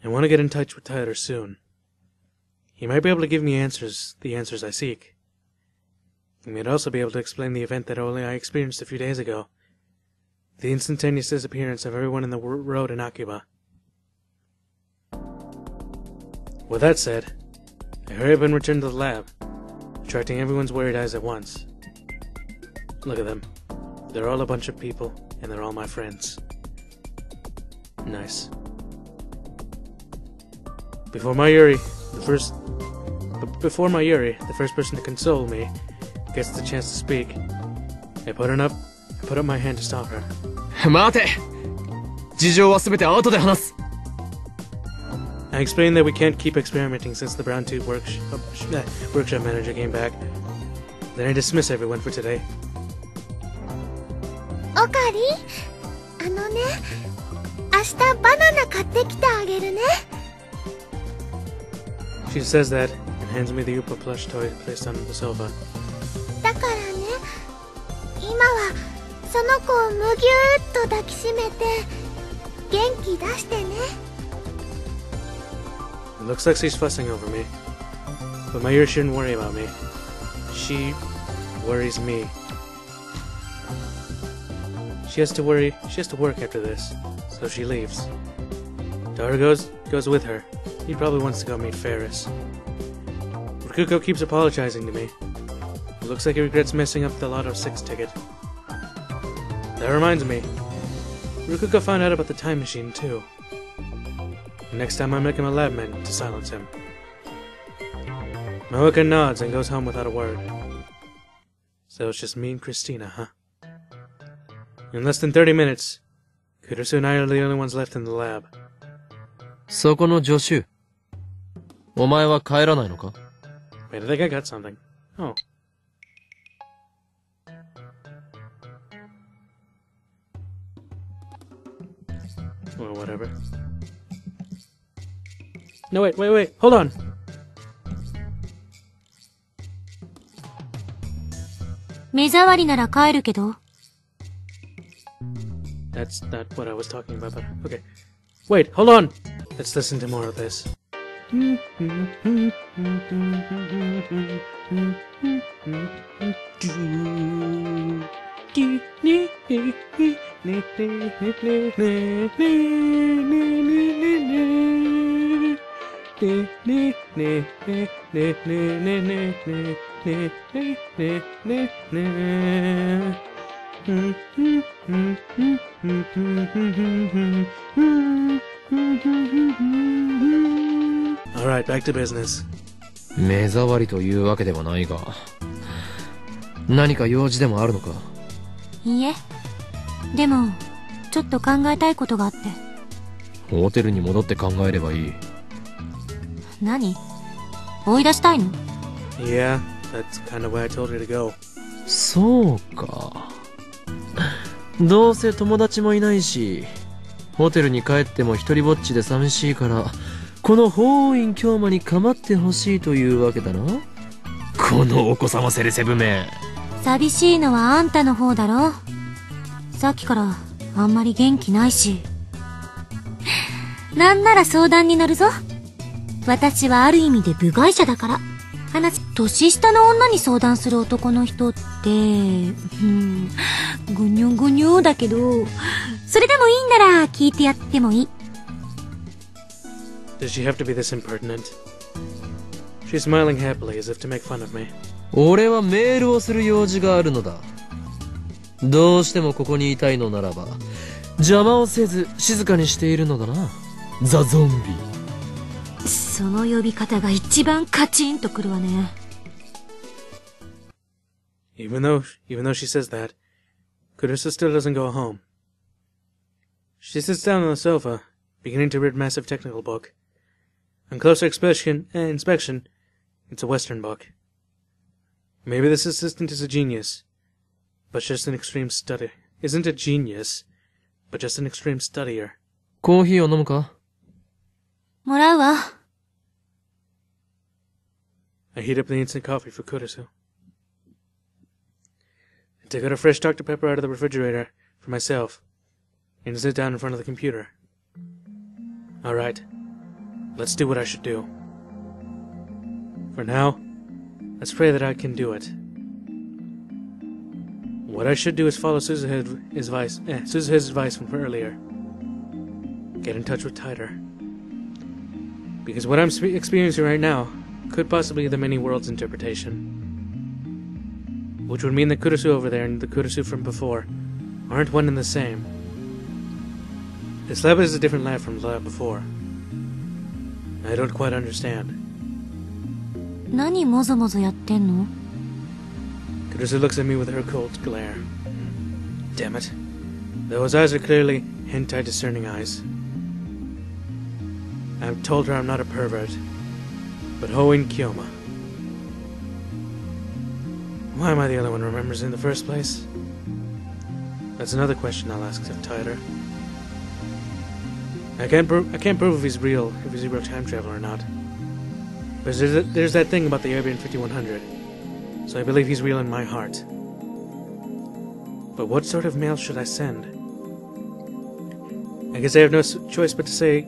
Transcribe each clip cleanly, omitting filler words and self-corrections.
I want to get in touch with Titor soon. He might be able to give me the answers I seek. He might also be able to explain the event that only I experienced a few days ago. The instantaneous disappearance of everyone in the road in Akiba. With that said, I hurry up and return to the lab, attracting everyone's worried eyes at once. Look at them. They're all a bunch of people, and they're all my friends. Nice. Before Mayuri, the first person to console me, gets the chance to speak, I put up my hand to stop her. 待て! 事情はすべて後で話す. I explained that we can't keep experimenting since the Brown Tube workshop manager came back. Then I dismiss everyone for today. Okabe, 明日バナナ買ってきてあげるね. She says that and hands me the Upa plush toy placed on the sofa. だからね、今はその子をむぎゅーっと抱きしめて元気出してね. It looks like she's fussing over me, but Mayuri shouldn't worry about me. She worries me. She has to work after this, so she leaves. Titor goes with her. He probably wants to go meet Ferris. Rikuko keeps apologizing to me. It looks like he regrets messing up the Lotto 6 ticket. That reminds me, Rikuko found out about the time machine too. Next time I make him a lab man to silence him. Maoka nods and goes home without a word. So it's just me and Christina, huh? In less than 30 minutes, Kurusu and I are the only ones left in the lab. そこの助手。お前は帰らないのか? Wait, I think I got something. Oh. Well, whatever. No, wait, hold on! That's not what I was talking about, but okay. Wait, hold on! Let's listen to more of this. Alright, back to business. 目障りというわけではないが、何か用事でもあるのか? いいえ。でも、ちょっと考えたいことがあって。ホテルに戻って考えればいい。何？追い出したいの？ Yeah, that's kind of where I told her to go. そうか。どうせ友達もいないし、ホテルに帰っても一人ぼっちで寂しいから、この法院京馬に構ってほしいというわけだな。このお子様セレセブめ。寂しいのはあんたの方だろ。さっきからあんまり元気ないし。なんなら相談に乗るぞ。私はある意味で部外者だから。年下の女に相談する男の人って、ぐにょぐにょだけど、それでもいいんなら聞いてやってもいい。Does she have to be this impertinent? She's smiling happily as if to make fun of me. 俺はメールをする用事があるのだ。どうしてもここにいたいのならば、邪魔をせず静かにしているのだな。ザ・ゾンビ。その呼び方が一番カチンとくるわね。Even though she says that, Kurusu still doesn't go home. She sits down on the sofa, beginning to read a massive technical book. On closer inspection, it's a Western book. Maybe this assistant is a genius, but just an extreme study. Isn't a genius, but just an extreme studier. コーヒーを飲むか? もらうわ。I heat up the instant coffee for Kurusu. I take out a fresh Dr. Pepper out of the refrigerator for myself, and sit down in front of the computer. Alright, Let's do what I should do. For now, let's pray that I can do it. What I should do is follow Suzuha's advice from earlier. Get in touch with Titor. Because what I'm experiencing right now could possibly be the many worlds interpretation. Which would mean the Kurisu over there and the Kurisu from before aren't one and the same. This lab is a different lab from the lab before. I don't quite understand. 何もぞもぞやってんの? Kurisu looks at me with her cold glare. Damn it. Those eyes are clearly hentai discerning eyes. I've told her I'm not a pervert, but Hoin Kyoma. Why am I the only one who remembers in the first place? That's another question I'll ask of Titor. I can't prove if he's a real time traveler or not. But there's that thing about the Arabian 5100, so I believe he's real in my heart. But what sort of mail should I send? I guess I have no choice but to say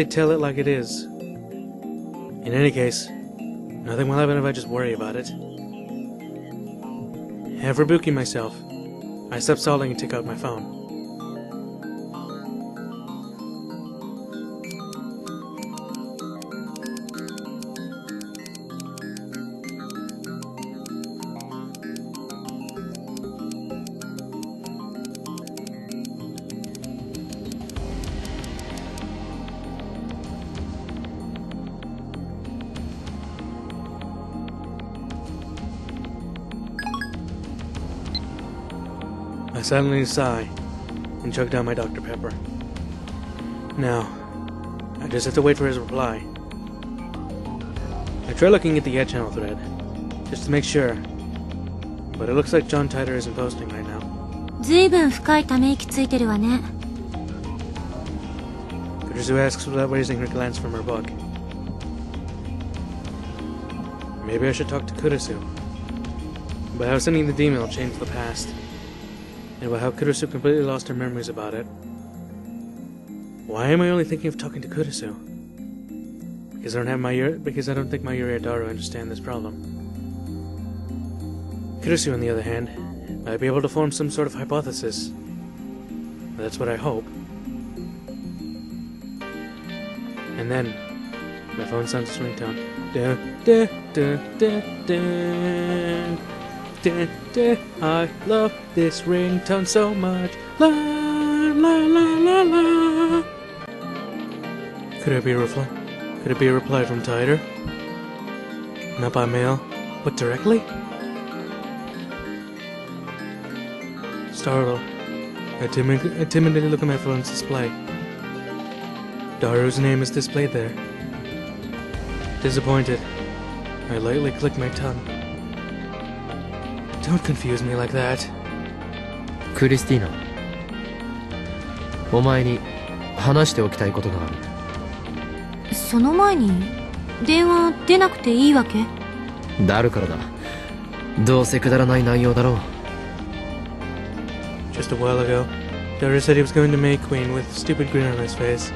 tell it like it is. In any case, nothing will happen if I just worry about it. After rebuking myself, I stop stalling and take out my phone. I silently sigh and chug down my Dr. Pepper. Now, I just have to wait for his reply. I try looking at the Ed channel thread, just to make sure, but it looks like John Titor isn't posting right now. ずいぶん深いため息ついてるわね。Kurisu asks without raising her glance from her book. Maybe I should talk to Kurisu. But how sending the email changed the past. And about how Kurisu completely lost her memories about it. Why am I only thinking of talking to Kurisu? Because I don't think my Yuri Adaru understand this problem. Kurisu, on the other hand, might be able to form some sort of hypothesis. That's what I hope. And then, my phone sounds its ringtone. Da da da da da. Da, da, I love this ringtone so much. La la la la la. Could it be a reply? Could it be a reply from Titor? Not by mail, but directly? Startled, I timidly look at my phone's display. Daru's name is displayed there. Disappointed, I lightly click my tongue. Don't confuse me like that. クリスティーナ、お前に話しておきたいことがある。その前に電話出なくていいわけ？だるからだ。どうせくだらない内容だろう。Just a while ago, Daru said he was going to make Queen with a stupid grin on his face.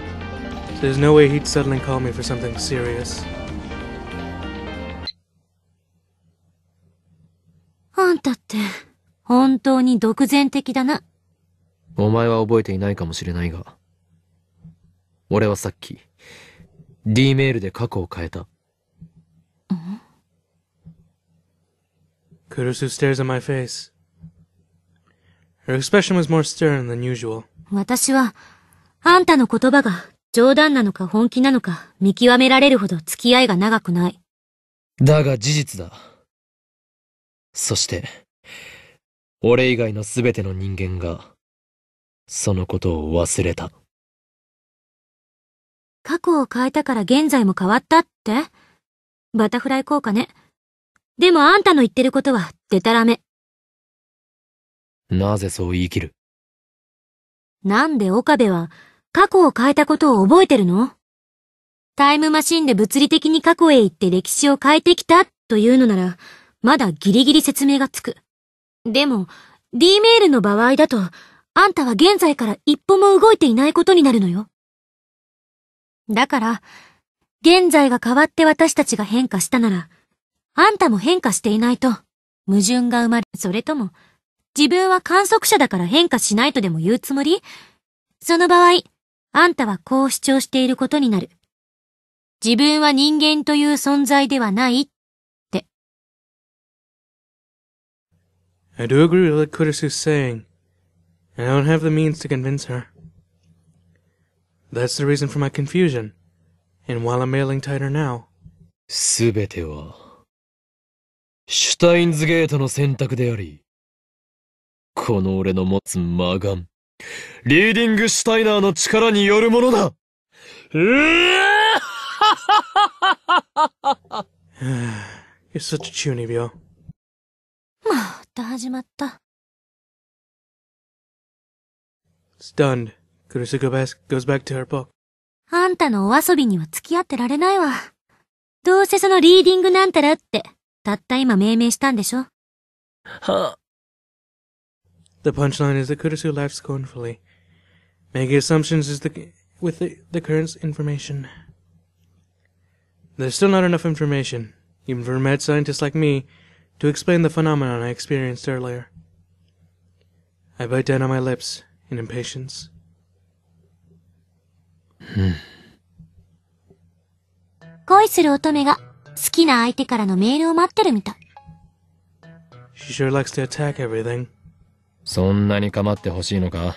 So there's no way he'd suddenly call me for something serious. あんたって本当に独善的だな。お前は覚えていないかもしれないが、俺はさっき D メールで過去を変えた。Kurisu stares at my face. Her expression was more stern than usual. 私はあんたの言葉が冗談なのか本気なのか見極められるほど付き合いが長くない。だが事実だ。そして、俺以外のすべての人間が、そのことを忘れた。過去を変えたから現在も変わったって？バタフライ効果ね。でもあんたの言ってることはデタラメ。なぜそう言い切る？なんで岡部は過去を変えたことを覚えてるの？タイムマシンで物理的に過去へ行って歴史を変えてきたというのなら、まだギリギリ説明がつく。でも、D メールの場合だと、あんたは現在から一歩も動いていないことになるのよ。だから、現在が変わって私たちが変化したなら、あんたも変化していないと、矛盾が生まれ、それとも、自分は観測者だから変化しないとでも言うつもり？その場合、あんたはこう主張していることになる。自分は人間という存在ではないって。I do agree with what Kurisu's saying, and I don't have the means to convince her. That's the reason for my confusion, and while I'm mailing Titor now. すべては、シュタインズゲートの選択であり、この俺の持つ魔眼、リーディングシュタイナーの力によるものだ。You're such a chunibyo. また始まった。Stunned, Kurisu goes back to her book. あんたのお遊びには付き合ってられないわ。どうせそのリーディングなんたらって、たった今命名したんでしょ。は。The punchline is that Kurisu laughed scornfully, making assumptions with the current information. There's still not enough information, even for a mad scientist like me, to explain the phenomenon I experienced earlier. I bite down on my lips in impatience. 恋する乙女が好きな相手からのメールを待ってるみたい。She sure likes to attack everything. そんなに構ってほしいのか？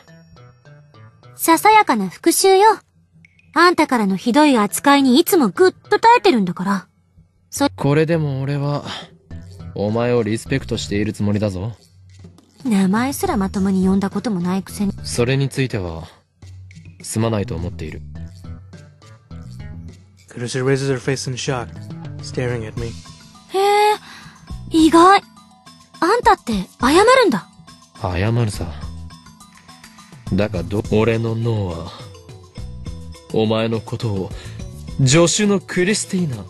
ささやかな復讐よ。あんたからのひどい扱いにいつもぐっと耐えてるんだから。これでも俺は、お前をリスペクトしているつもりだぞ。名前すらまともに呼んだこともないくせに。それについては、すまないと思っている。Kurisu raises her face in shock, staring at me. へえ、意外。あんたって謝るんだ。謝るさ。だが俺の脳は、お前のことを、助手のクリスティーナ、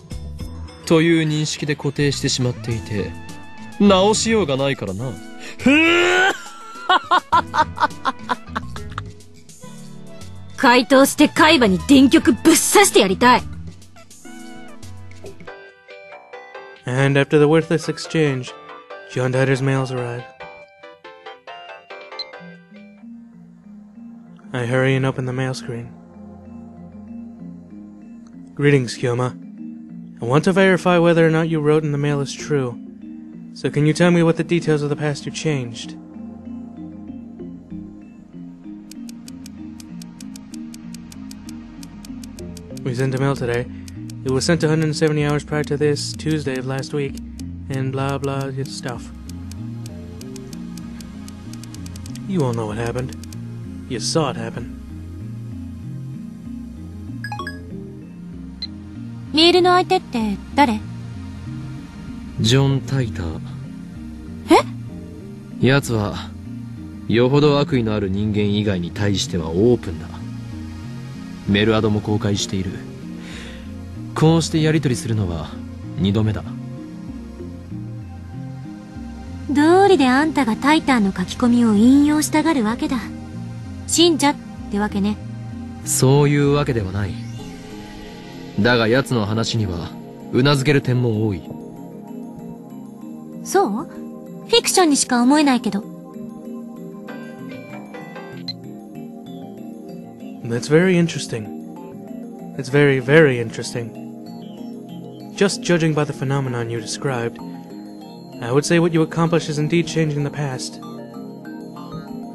という認識で固定してしまっていて、直しようがないからな。回答して海馬に電極ぶっ刺してやりたい。And after the worthless exchange, John Titor's mails arrive. I hurry and open the mail screen. Greetings, Kyoma. I want to verify whether or not you wrote in the mail is true. So can you tell me what the details of the past you changed? We sent a mail today. It was sent 170 hours prior to this Tuesday of last week, and blah blah stuff. You all know what happened. You saw it happen. メールの相手って誰？ジョン・タイター。え？奴は、よほど悪意のある人間以外に対してはオープンだ。メルアドも公開している。こうしてやり取りするのは2度目だ。道理であんたがタイターの書き込みを引用したがるわけだ。信者ってわけね。そういうわけではない。だが奴の話には頷ける点も多い。そう？フィクションにしか思えないけど。That's very interesting. It's very, very interesting. Just judging by the phenomenon you described, I would say what you accomplish is indeed changing the past.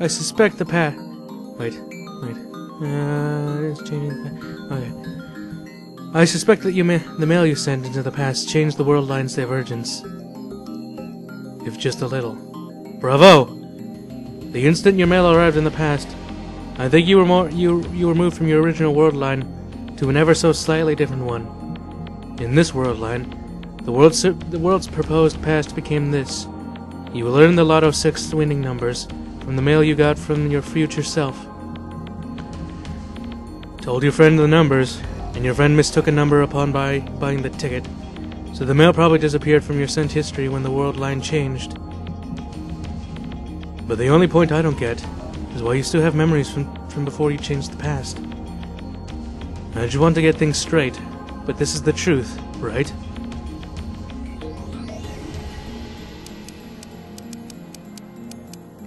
I suspect the past... Wait. It's changing the past. Okay. I suspect that the mail you sent into the past changed the world line's divergence. If just a little. Bravo! The instant your mail arrived in the past, I think you were moved from your original world line to an ever so slightly different one. In this world line, the world's proposed past became this. You will learn the Lotto 6 winning numbers from the mail you got from your future self. Told your friend the numbers, and your friend mistook a number upon buying the ticket, so the mail probably disappeared from your sent history when the world line changed. But the only point I don't get is why you still have memories from before you changed the past. I just want to get things straight, but this is the truth, right?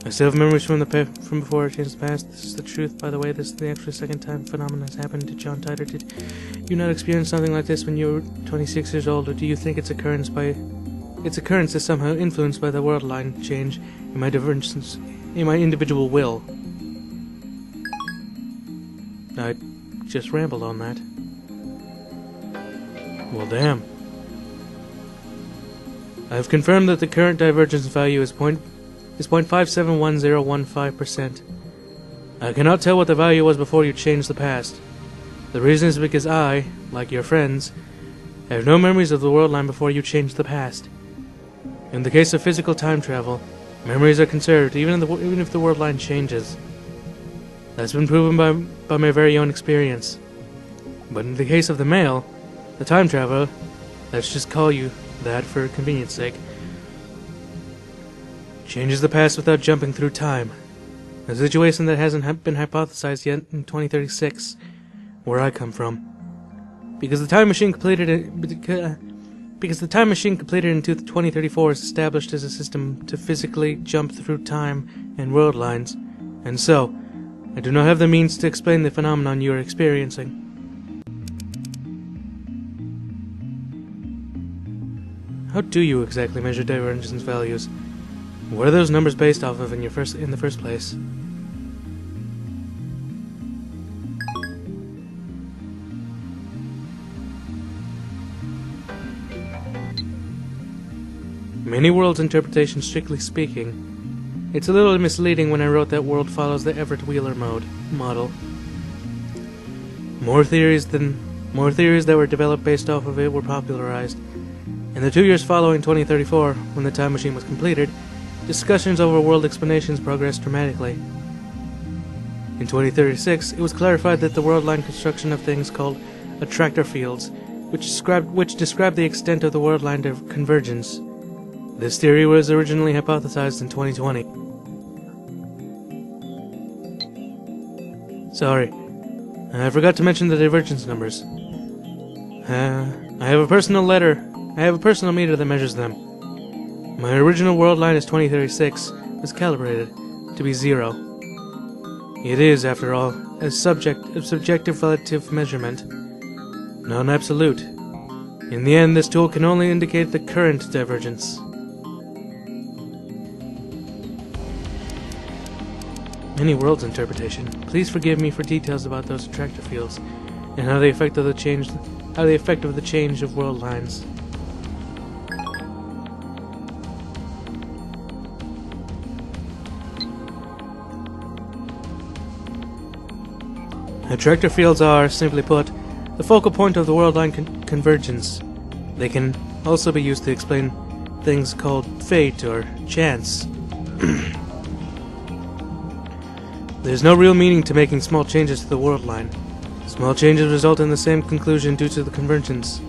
I still have memories from before I changed the past. This is the truth, by the way. This is the actual second time phenomenon has happened to John Titor. Did you not experience something like this when you were 26 years old, or do you think its occurrence is somehow influenced by the world line change in my divergence, in my individual will? I just rambled on that. Well, damn. I've confirmed that the current divergence value is 0.571015%. I cannot tell what the value was before you changed the past. The reason is because I, like your friends, have no memories of the world line before you changed the past. In the case of physical time travel, memories are conserved even if the world line changes. That's been proven by my very own experience. But in the case of the male, the time traveler, let's just call you that for convenience sake, changes the past without jumping through time. A situation that hasn't been hypothesized yet in 2036, where I come from. Because the time machine completed in 2034 is established as a system to physically jump through time and world lines, and so I do not have the means to explain the phenomenon you are experiencing. How do you exactly measure divergence values? What are those numbers based off of in the first place? Many worlds interpretation, strictly speaking. It's a little misleading when I wrote that world follows the Everett-Wheeler model. More theories that were developed based off of it were popularized. In the 2 years following 2034, when the time machine was completed, discussions over world explanations progressed dramatically. In 2036, it was clarified that the world line construction of things called attractor fields, which described the extent of the world line convergence. This theory was originally hypothesized in 2020. Sorry, I forgot to mention the divergence numbers. I have a personal meter that measures them. My original world line is 2036, was calibrated to be 0. It is, after all, a subjective relative measurement, not an absolute. In the end, this tool can only indicate the current divergence. Many worlds interpretation. Please forgive me for details about those attractor fields and how the effect of the change of world lines. Attractor fields are, simply put, the focal point of the world line convergence. They can also be used to explain things called fate or chance. There's no real meaning to making small changes to the world line. Small changes result in the same conclusion due to the convergence.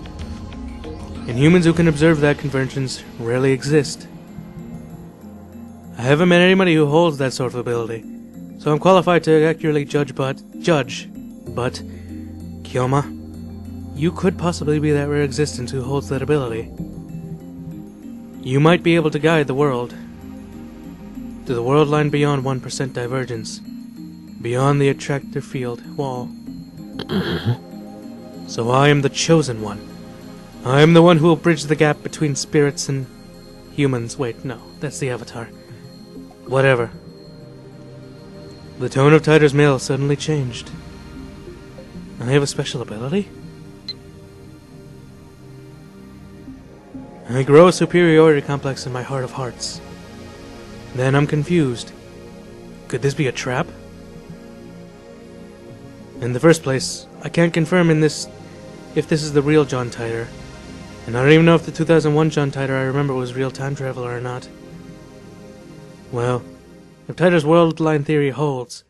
And humans who can observe that convergence rarely exist. I haven't met anybody who holds that sort of ability, so I'm qualified to accurately judge, but Kyoma, you could possibly be that rare existence who holds that ability. You might be able to guide the world to the world line beyond 1% divergence, beyond the attractor field wall. So I am the chosen one. I am the one who will bridge the gap between spirits and humans. Wait, no, that's the Avatar. Whatever. The tone of Titor's mail suddenly changed. I have a special ability? I grow a superiority complex in my heart of hearts. Then I'm confused. Could this be a trap? In the first place, I can't confirm if this is the real John Titor, and I don't even know if the 2001 John Titor I remember was real time traveler or not. Well, if Titor's world line theory holds,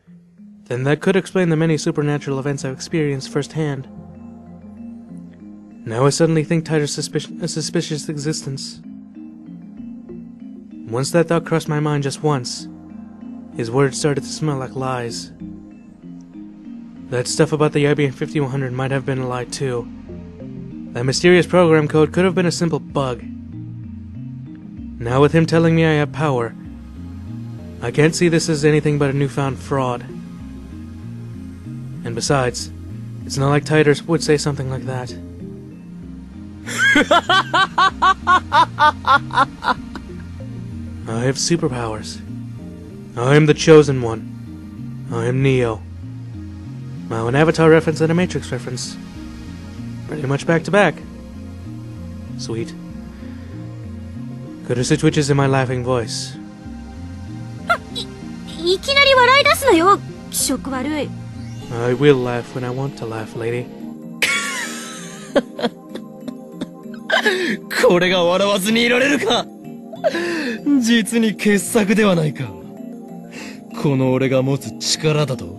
then that could explain the many supernatural events I've experienced firsthand. Now I suddenly think Titor's a suspicious existence. Once that thought crossed my mind just once, his words started to smell like lies. That stuff about the IBM 5100 might have been a lie too. That mysterious program code could have been a simple bug. Now with him telling me I have power, I can't see this as anything but a newfound fraud. And besides, it's not like Titor would say something like that. I have superpowers. I am the Chosen One. I am Neo. Now an Avatar reference and a Matrix reference. Pretty much back to back. Sweet. Kurusu twitches in my laughing voice. いきなり笑い出すなよ、気色悪い。I will laugh when I want to laugh, lady. これが笑わずにいられるか。実に傑作ではないか。この俺が持つ力だと。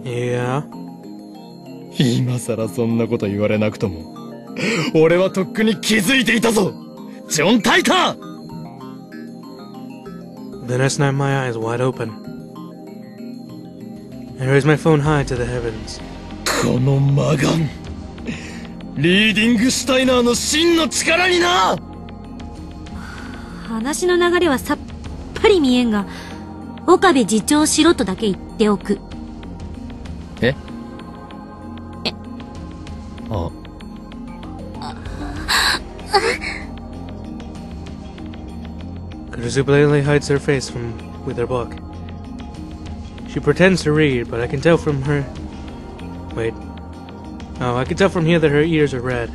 Yeah? 今さらそんなこと言われなくとも、俺はとっくに気づいていたぞ、ジョン・タイター。Then I snap my eyes wide open. I raise my phone high to the heavens. この魔眼、リーディングシュタイナーの真の力にな。話の流れはさっぱり見えんが、岡部次長しろとだけ言っておく。え？あ。Kurusu blatantly hides her face with her book. She pretends to read, but I can tell from her... Wait. Oh, I can tell from here that her ears are red.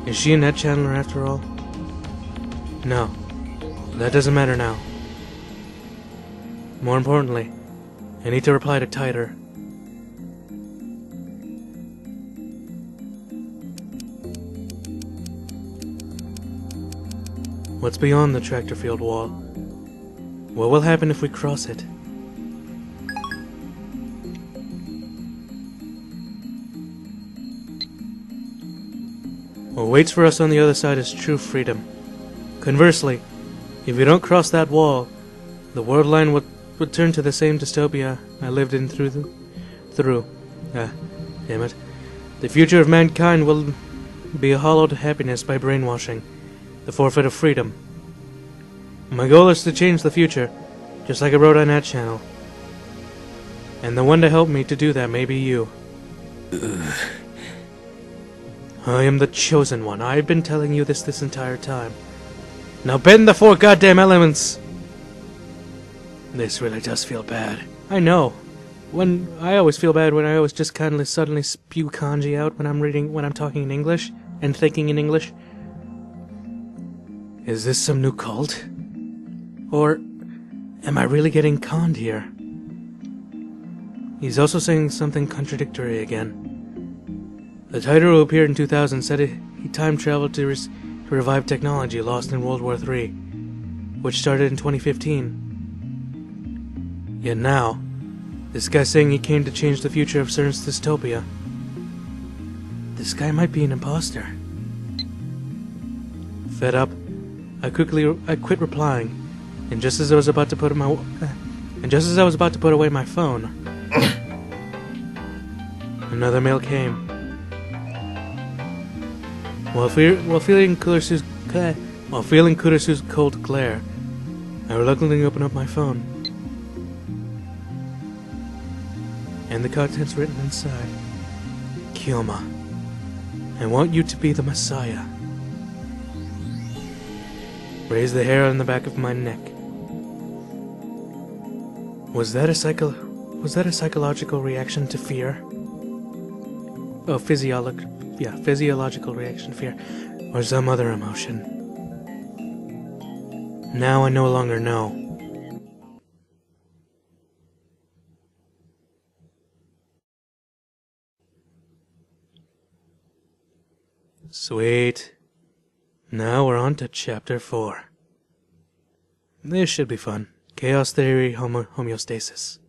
Is she a net channeler after all? No. That doesn't matter now. More importantly, I need to reply to Titor. What's beyond the tractor field wall? What will happen if we cross it? What waits for us on the other side is true freedom. Conversely, if we don't cross that wall, the world line would turn to the same dystopia I lived in damn it. The future of mankind will be a hollowed happiness by brainwashing, the forfeit of freedom. My goal is to change the future, just like I wrote on that channel. And the one to help me to do that may be you. I am the Chosen One. I've been telling you this entire time. Now bend the 4 goddamn elements! This really does feel bad. I know. I always feel bad when I always just kind of suddenly spew kanji out when I'm talking in English and thinking in English. Is this some new cult? Or am I really getting conned here? He's also saying something contradictory again. The Titor who appeared in 2000 said he time-traveled to revive technology lost in World War III, which started in 2015. Yet now, this guy's saying he came to change the future of CERN's dystopia. This guy might be an imposter. Fed up, I quit replying, and just as I was about to put away my phone, another mail came. While feeling Kurusu's cold glare, I reluctantly opened up my phone. And the contents written inside. Kyoma, I want you to be the Messiah. Raise the hair on the back of my neck. Was that a psychological reaction to fear? Oh, physiological reaction to fear, or some other emotion. Now I no longer know. Sweet. Now we're on to Chapter 4. This should be fun. Chaos Theory Homeostasis.